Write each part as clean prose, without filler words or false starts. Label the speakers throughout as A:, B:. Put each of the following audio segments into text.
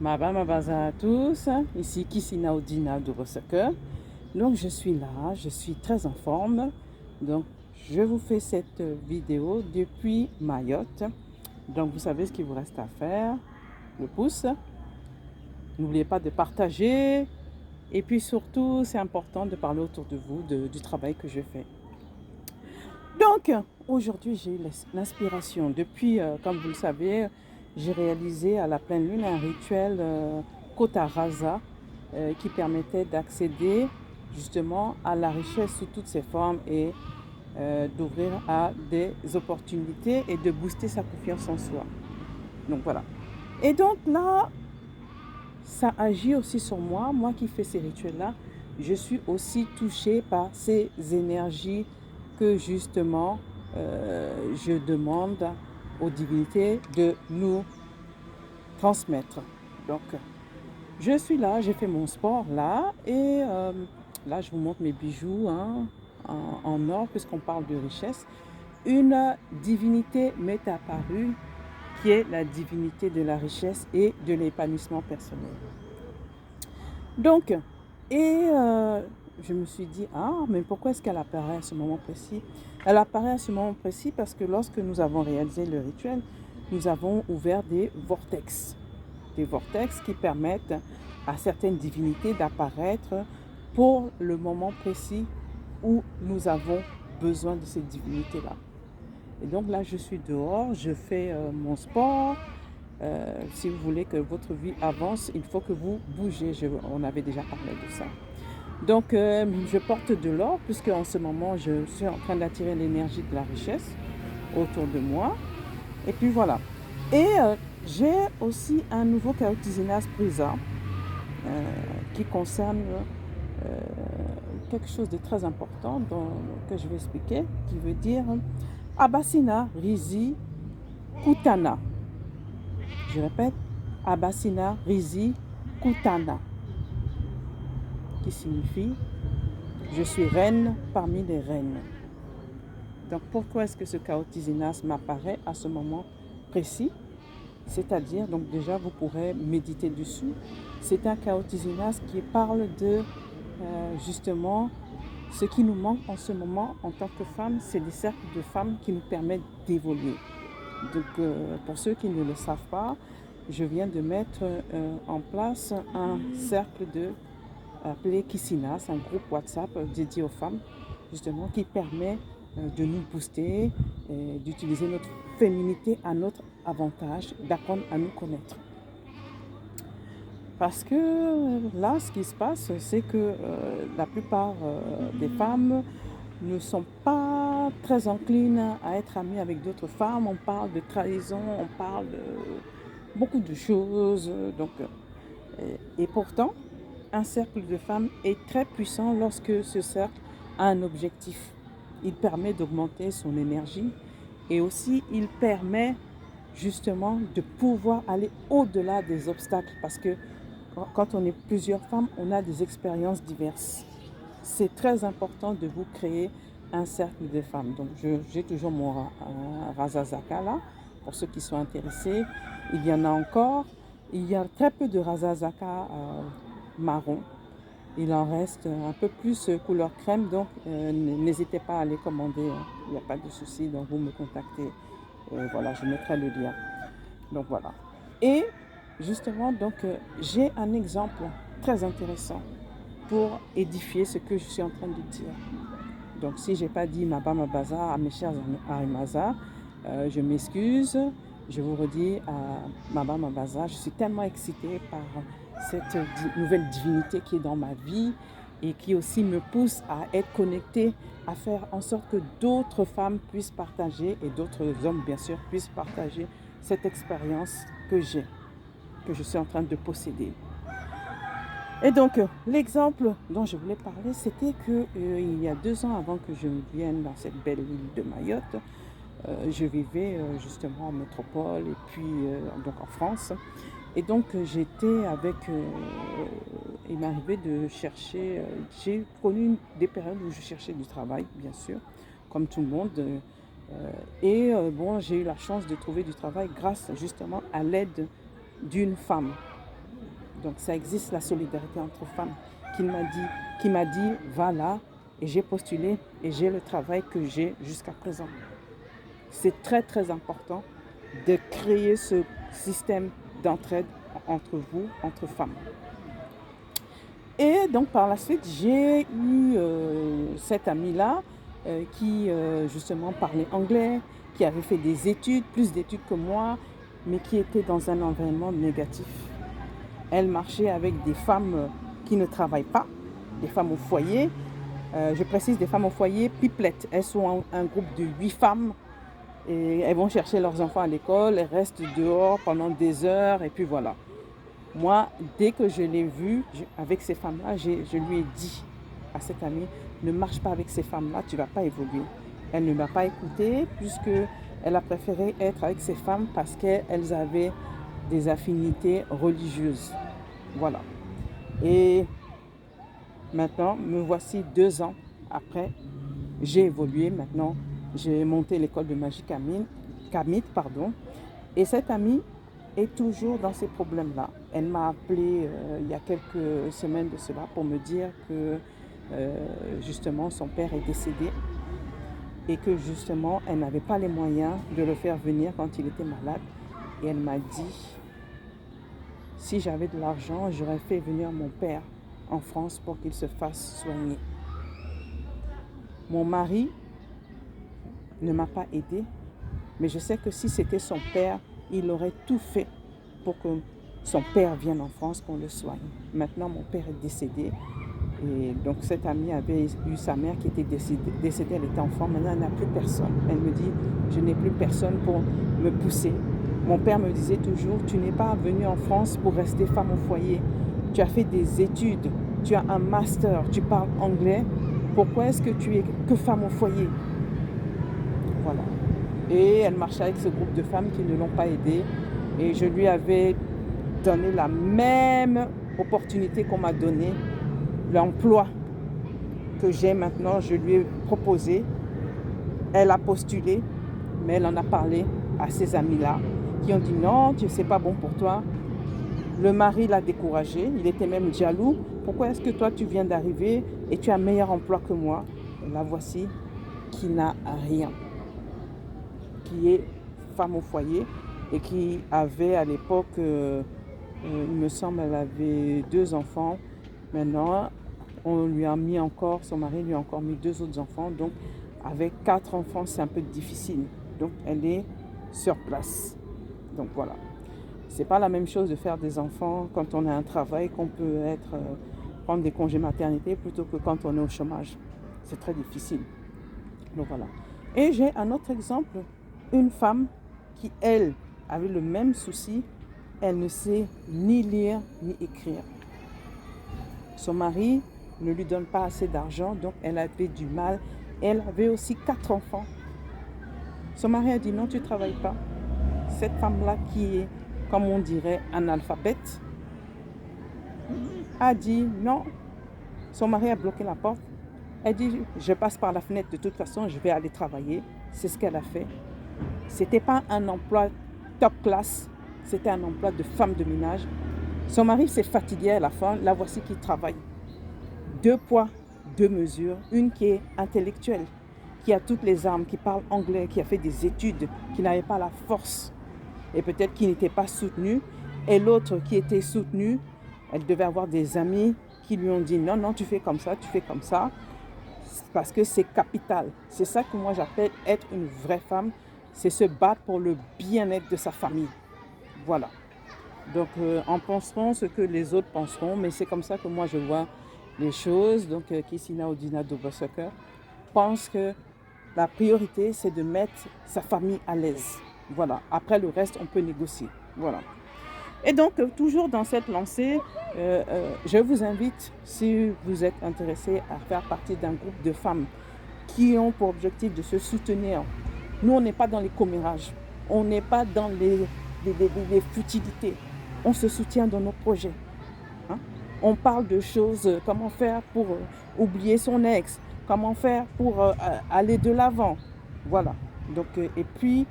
A: Mabaza à tous, ici Kissina Odina de Rosaka. Donc je suis là, je suis très en forme. Donc je vous fais cette vidéo depuis Mayotte. Donc vous savez ce qu'il vous reste à faire, le pouce. N'oubliez pas de partager. Et puis surtout, c'est important de parler autour de vous du travail que je fais. Donc aujourd'hui, j'ai eu l'inspiration. Depuis, comme vous le savez, j'ai réalisé à la pleine lune un rituel Kota Rasa qui permettait d'accéder justement à la richesse sous toutes ses formes et d'ouvrir à des opportunités et de booster sa confiance en soi. Donc voilà. Et donc là, ça agit aussi sur moi. Moi qui fais ces rituels-là, je suis aussi touchée par ces énergies que justement je demande aux divinités de nous transmettre. Donc je suis là, j'ai fait mon sport là et là je vous montre mes bijoux en or puisqu'on parle de richesse. Une divinité m'est apparue qui est la divinité de la richesse et de l'épanouissement personnel. Donc, je me suis dit, mais pourquoi est-ce qu'elle apparaît à ce moment précis? Elle apparaît à ce moment précis parce que lorsque nous avons réalisé le rituel, nous avons ouvert des vortex qui permettent à certaines divinités d'apparaître pour le moment précis où nous avons besoin de ces divinités-là. Et donc là, je suis dehors, je fais mon sport. Si vous voulez que votre vie avance, il faut que vous bougez. On avait déjà parlé de ça. Donc, je porte de l'or puisque en ce moment, je suis en train d'attirer l'énergie de la richesse autour de moi. Et puis voilà. Et j'ai aussi un nouveau Chaotizinas Prisa qui concerne quelque chose de très important que je vais expliquer, qui veut dire Abasina Rizi Kutana. Je répète, Abasina Rizi Kutana, qui signifie je suis reine parmi les reines. Donc pourquoi est-ce que ce Chaotizinas m'apparaît à ce moment précis? C'est-à-dire, donc déjà vous pourrez méditer dessus. C'est un Chaotizinas qui parle de justement ce qui nous manque en ce moment en tant que femmes, c'est des cercles de femmes qui nous permettent d'évoluer. Donc pour ceux qui ne le savent pas, je viens de mettre en place un cercle appelé Kissina, c'est un groupe WhatsApp dédié aux femmes, justement, qui permet de nous booster, d'utiliser notre féminité à notre avantage, d'apprendre à nous connaître. Parce que là, ce qui se passe, c'est que la plupart des femmes ne sont pas très enclines à être amies avec d'autres femmes. On parle de trahison, on parle de beaucoup de choses. Et pourtant, un cercle de femmes est très puissant lorsque ce cercle a un objectif. Il permet d'augmenter son énergie et aussi il permet justement de pouvoir aller au-delà des obstacles parce que quand on est plusieurs femmes, on a des expériences diverses. C'est très important de vous créer un cercle de femmes. Donc j'ai toujours mon Razazaka là, pour ceux qui sont intéressés. Il y en a encore. Il y a très peu de Razazaka marron. Il en reste un peu plus couleur crème, donc n'hésitez pas à les commander. Il n'y a pas de souci, donc vous me contactez. Voilà, je mettrai le lien. Donc voilà. Et justement, donc j'ai un exemple très intéressant pour édifier ce que je suis en train de dire. Donc si je n'ai pas dit Mabaza à mes chers Arimaza, je m'excuse. Je vous redis à Mabaza, je suis tellement excitée par cette nouvelle divinité qui est dans ma vie et qui aussi me pousse à être connectée, à faire en sorte que d'autres femmes puissent partager et d'autres hommes bien sûr puissent partager cette expérience que j'ai, que je suis en train de posséder. Et donc, l'exemple dont je voulais parler, c'était que il y a 2 ans avant que je vienne dans cette belle île de Mayotte, je vivais justement en métropole et puis donc en France. Et donc, j'étais avec... il m'arrivait de chercher... j'ai connu des périodes où je cherchais du travail, bien sûr, comme tout le monde. Bon, j'ai eu la chance de trouver du travail grâce justement à l'aide d'une femme. Donc ça existe la solidarité entre femmes qui m'a dit va là et j'ai postulé et j'ai le travail que j'ai jusqu'à présent. C'est très très important de créer ce système d'entraide entre vous, entre femmes. Et donc par la suite, j'ai eu cette amie-là qui justement parlait anglais, qui avait fait des études, plus d'études que moi, mais qui était dans un environnement négatif. Elle marchait avec des femmes qui ne travaillent pas, des femmes au foyer. Je précise des femmes au foyer, pipelettes. Elles sont un groupe de 8 femmes et elles vont chercher leurs enfants à l'école, elles restent dehors pendant des heures et puis voilà. Moi, dès que je l'ai vue avec ces femmes-là, je lui ai dit à cette amie, ne marche pas avec ces femmes-là, tu ne vas pas évoluer. Elle ne m'a pas écoutée puisqu'elle a préféré être avec ces femmes parce qu'elles avaient des affinités religieuses. Voilà. Et maintenant, me voici 2 ans après, j'ai évolué. Maintenant, j'ai monté l'école de magie Kamit, et cette amie est toujours dans ces problèmes-là. Elle m'a appelé il y a quelques semaines de cela pour me dire que justement son père est décédé et que justement elle n'avait pas les moyens de le faire venir quand il était malade. Et elle m'a dit, si j'avais de l'argent, j'aurais fait venir mon père en France pour qu'il se fasse soigner. Mon mari ne m'a pas aidé, mais je sais que si c'était son père, il aurait tout fait pour que son père vienne en France, qu'on le soigne. Maintenant, mon père est décédé. Et donc, cette amie avait eu sa mère qui était décédée, elle était enfant. Maintenant, elle n'a plus personne. Elle me dit, je n'ai plus personne pour me pousser. Mon père me disait toujours, tu n'es pas venu en France pour rester femme au foyer. Tu as fait des études, tu as un master, tu parles anglais. Pourquoi est-ce que tu es que femme au foyer? Voilà. Et elle marchait avec ce groupe de femmes qui ne l'ont pas aidée. Et je lui avais donné la même opportunité qu'on m'a donnée, l'emploi que j'ai maintenant, je lui ai proposé. Elle a postulé, mais elle en a parlé à ses amis-là, qui ont dit non, c'est pas bon pour toi. Le mari l'a découragée, il était même jaloux. Pourquoi est-ce que toi tu viens d'arriver et tu as un meilleur emploi que moi? Et la voici qui n'a rien, qui est femme au foyer et qui avait à l'époque, il me semble, elle avait 2 enfants. Maintenant, on lui a mis encore, son mari lui a encore mis 2 autres enfants. Donc, avec 4 enfants, c'est un peu difficile. Donc, elle est sur place. Donc, voilà. C'est pas la même chose de faire des enfants quand on a un travail, qu'on peut prendre des congés maternité plutôt que quand on est au chômage. C'est très difficile. Donc, voilà. Et j'ai un autre exemple. Une femme qui, elle, avait le même souci. Elle ne sait ni lire ni écrire. Son mari ne lui donne pas assez d'argent, donc elle avait du mal. Elle avait aussi 4 enfants. Son mari a dit non, tu ne travailles pas. Cette femme-là qui est, comme on dirait, analphabète, a dit non. Son mari a bloqué la porte. Elle dit, je passe par la fenêtre, de toute façon, je vais aller travailler. C'est ce qu'elle a fait. Ce n'était pas un emploi top classe, c'était un emploi de femme de ménage. Son mari s'est fatigué à la fin, la voici qui travaille. 2 poids, 2 mesures. Une qui est intellectuelle, qui a toutes les armes, qui parle anglais, qui a fait des études, qui n'avait pas la force et peut-être qui n'était pas soutenue. Et l'autre qui était soutenue, elle devait avoir des amis qui lui ont dit non, non, tu fais comme ça, parce que c'est capital. C'est ça que moi j'appelle être une vraie femme, c'est se battre pour le bien-être de sa famille. Voilà. Donc, en penseront ce que les autres penseront, mais c'est comme ça que moi je vois les choses. Donc, Kissina Odina Dobosaka pense que la priorité, c'est de mettre sa famille à l'aise. Voilà. Après, le reste, on peut négocier. Voilà. Et donc, toujours dans cette lancée, je vous invite, si vous êtes intéressé à faire partie d'un groupe de femmes qui ont pour objectif de se soutenir. Nous, on n'est pas dans les commérages. On n'est pas dans les futilités. On se soutient dans nos projets. Hein? On parle de choses, comment faire pour oublier son ex, comment faire pour aller de l'avant. Voilà. Donc, et puis,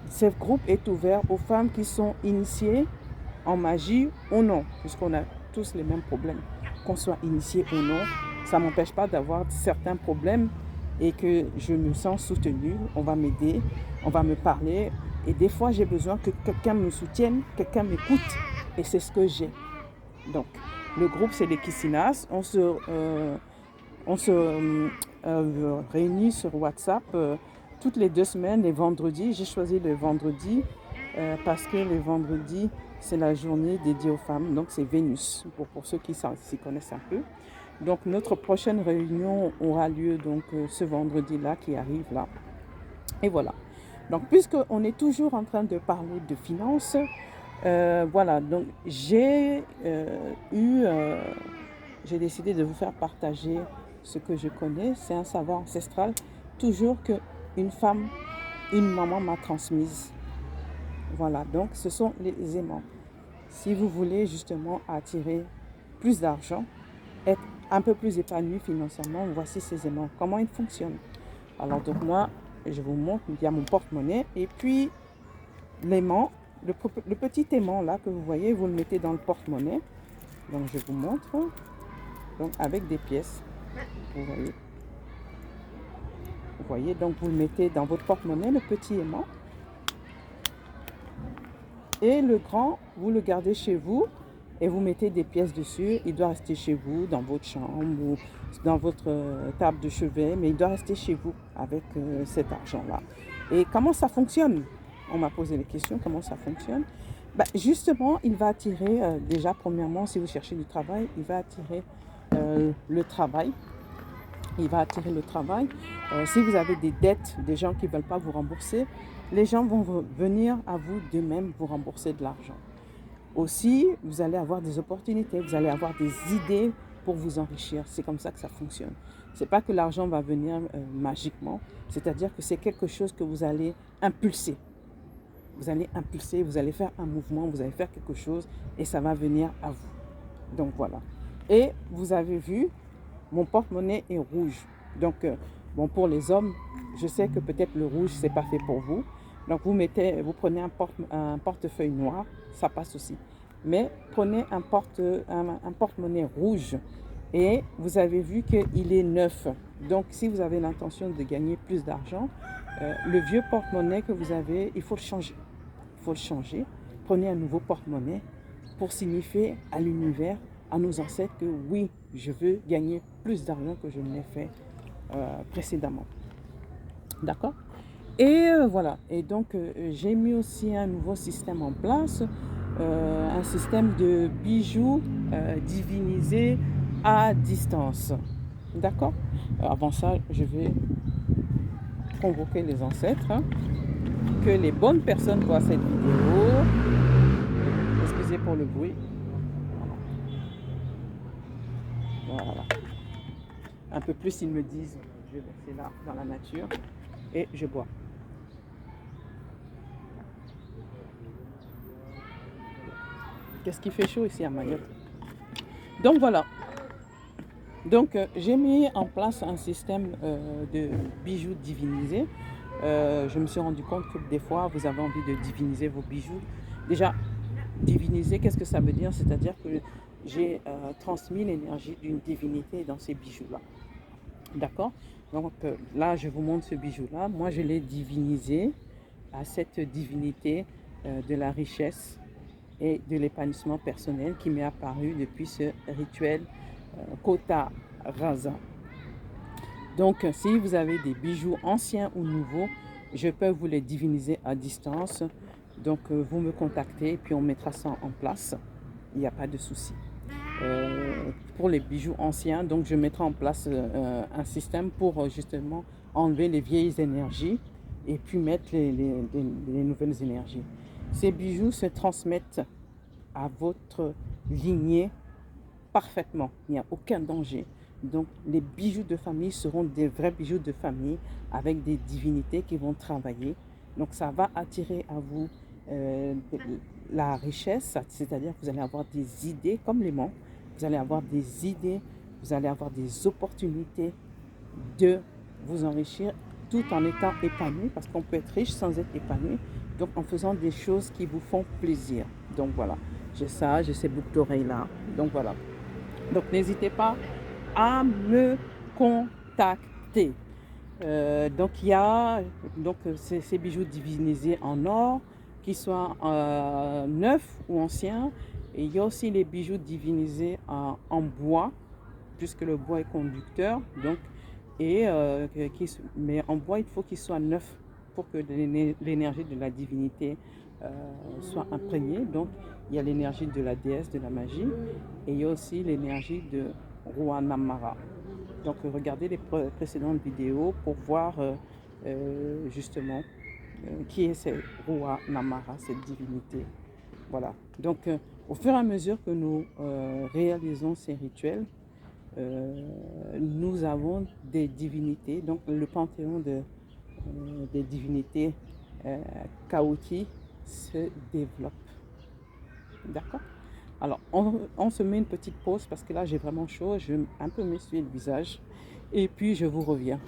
A: ce groupe est ouvert aux femmes qui sont initiées en magie ou non, puisqu'on a tous les mêmes problèmes, qu'on soit initié ou non. Ça ne m'empêche pas d'avoir certains problèmes et que je me sens soutenue. On va m'aider, on va me parler. Et des fois, j'ai besoin que quelqu'un me soutienne, quelqu'un m'écoute. Et c'est ce que j'ai. Donc, le groupe, c'est les Kissinas. On se réunit sur WhatsApp toutes les 2 semaines, les vendredis. J'ai choisi le vendredi parce que le vendredi, c'est la journée dédiée aux femmes. Donc, c'est Vénus, pour ceux qui s'y connaissent un peu. Donc, notre prochaine réunion aura lieu donc, ce vendredi-là qui arrive là. Et voilà. Donc, puisqu'on est toujours en train de parler de finances, voilà. Donc, j'ai décidé de vous faire partager ce que je connais. C'est un savoir ancestral, toujours qu'une femme, une maman m'a transmise. Voilà. Donc, ce sont les aimants. Si vous voulez justement attirer plus d'argent, être un peu plus épanoui financièrement, voici ces aimants. Comment ils fonctionnent? Alors donc moi, je vous montre, il y a mon porte-monnaie et puis l'aimant, le petit aimant là que vous voyez, vous le mettez dans le porte-monnaie. Donc je vous montre, donc avec des pièces, vous voyez, donc vous le mettez dans votre porte-monnaie, le petit aimant. Et le grand, vous le gardez chez vous et vous mettez des pièces dessus. Il doit rester chez vous, dans votre chambre ou dans votre table de chevet, mais il doit rester chez vous avec cet argent-là. Et comment ça fonctionne? On m'a posé les questions, comment ça fonctionne? Justement, il va attirer, déjà premièrement, si vous cherchez du travail, il va attirer le travail. Il va attirer le travail. Si vous avez des dettes, des gens qui ne veulent pas vous rembourser, les gens vont venir à vous d'eux-mêmes vous rembourser de l'argent. Aussi, vous allez avoir des opportunités, vous allez avoir des idées pour vous enrichir. C'est comme ça que ça fonctionne. Ce n'est pas que l'argent va venir magiquement, c'est-à-dire que c'est quelque chose que vous allez impulser. Vous allez impulser, vous allez faire un mouvement, vous allez faire quelque chose et ça va venir à vous. Donc voilà. Et vous avez vu, mon porte-monnaie est rouge. Donc, bon, pour les hommes, je sais que peut-être le rouge, ce n'est pas fait pour vous. Donc, vous prenez un portefeuille noir, ça passe aussi. Mais prenez un porte-monnaie rouge et vous avez vu qu'il est neuf. Donc, si vous avez l'intention de gagner plus d'argent, le vieux porte-monnaie que vous avez, il faut le changer. Il faut le changer. Prenez un nouveau porte-monnaie pour signifier à l'univers, à nos ancêtres que oui, je veux gagner plus d'argent que je ne l'ai fait précédemment. D'accord? Et voilà. Et donc, j'ai mis aussi un nouveau système en place, un système de bijoux divinisés à distance. D'accord? Avant ça, je vais convoquer les ancêtres, hein, que les bonnes personnes voient cette vidéo. Excusez pour le bruit. Voilà. Un peu plus, ils me disent, je vais laisser là, dans la nature, et je bois. Qu'est-ce qui fait chaud ici à Mayotte? Donc voilà. Donc j'ai mis en place un système de bijoux divinisés. Je me suis rendu compte que des fois, vous avez envie de diviniser vos bijoux. Déjà, diviniser, qu'est-ce que ça veut dire? C'est-à-dire que j'ai transmis l'énergie d'une divinité dans ces bijoux-là. D'accord? Donc là, je vous montre ce bijou-là. Moi, je l'ai divinisé à cette divinité de la richesse et de l'épanouissement personnel qui m'est apparu depuis ce rituel Kota Rasa. Donc, si vous avez des bijoux anciens ou nouveaux, je peux vous les diviniser à distance. Donc, vous me contactez et puis on mettra ça en place. Il n'y a pas de souci. Pour les bijoux anciens, donc je mettrai en place un système pour justement enlever les vieilles énergies et puis mettre les nouvelles énergies. Ces bijoux se transmettent à votre lignée parfaitement. Il n'y a aucun danger. Donc, les bijoux de famille seront des vrais bijoux de famille avec des divinités qui vont travailler. Donc, ça va attirer à vous la richesse, c'est-à-dire que vous allez avoir des idées comme l'aimant. Vous allez avoir des idées, vous allez avoir des opportunités de vous enrichir tout en étant épanoui, parce qu'on peut être riche sans être épanoui, donc en faisant des choses qui vous font plaisir. Donc voilà, j'ai ça, j'ai ces boucles d'oreilles là. Donc voilà. Donc n'hésitez pas à me contacter. Donc il y a donc, ces bijoux divinisés en or, qui soient neufs ou anciens. Et il y a aussi les bijoux divinisés en bois, puisque le bois est conducteur. Donc, mais en bois, il faut qu'il soit neuf pour que l'énergie de la divinité soit imprégnée. Donc, il y a l'énergie de la déesse de la magie et il y a aussi l'énergie de Roi Namara. Donc, regardez les précédentes vidéos pour voir justement qui est ce Roi Namara, cette divinité. Voilà. Donc, au fur et à mesure que nous réalisons ces rituels, nous avons des divinités. Donc, le panthéon des divinités Kaoti se développe. D'accord? Alors, on se met une petite pause parce que là, j'ai vraiment chaud. Je vais un peu m'essuyer le visage. Et puis, je vous reviens.